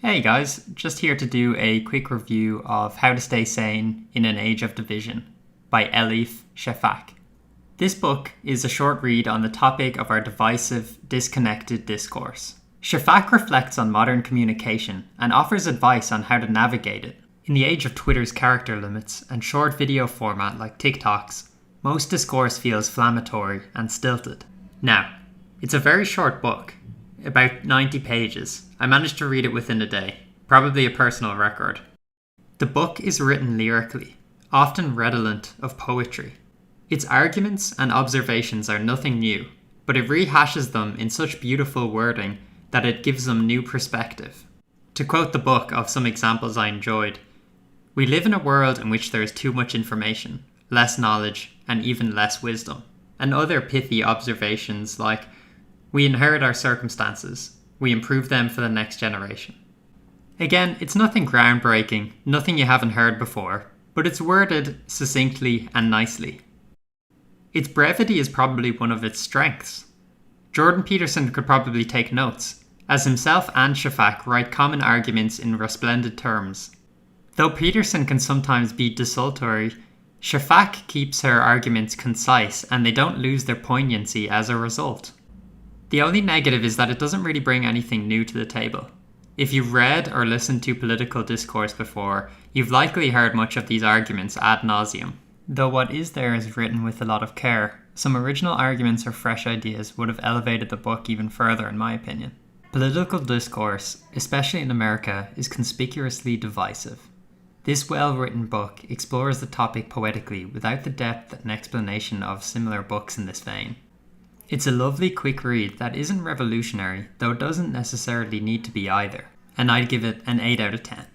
Hey guys, just here to do a quick review of How to Stay Sane in an Age of Division by Elif Shafak. This book is a short read on the topic of our divisive, disconnected discourse. Shafak reflects on modern communication and offers advice on how to navigate it. In the age of Twitter's character limits and short video format like TikToks, most discourse feels inflammatory and stilted. Now, it's a very short book, about 90 pages. I managed to read it within a day, probably a personal record. The book is written lyrically, often redolent of poetry. Its arguments and observations are nothing new, but it rehashes them in such beautiful wording that it gives them new perspective. To quote the book of some examples I enjoyed, "We live in a world in which there is too much information, less knowledge, and even less wisdom." And other pithy observations like, "We inherit our circumstances, we improve them for the next generation." Again, it's nothing groundbreaking, nothing you haven't heard before, but it's worded succinctly and nicely. Its brevity is probably one of its strengths. Jordan Peterson could probably take notes, as himself and Shafak write common arguments in resplendent terms. Though Peterson can sometimes be desultory, Shafak keeps her arguments concise and they don't lose their poignancy as a result. The only negative is that it doesn't really bring anything new to the table. If you've read or listened to political discourse before, you've likely heard much of these arguments ad nauseum. Though what is there is written with a lot of care, some original arguments or fresh ideas would have elevated the book even further in my opinion. Political discourse, especially in America, is conspicuously divisive. This well-written book explores the topic poetically without the depth and explanation of similar books in this vein. It's a lovely quick read that isn't revolutionary, though it doesn't necessarily need to be either, and I'd give it an 8 out of 10.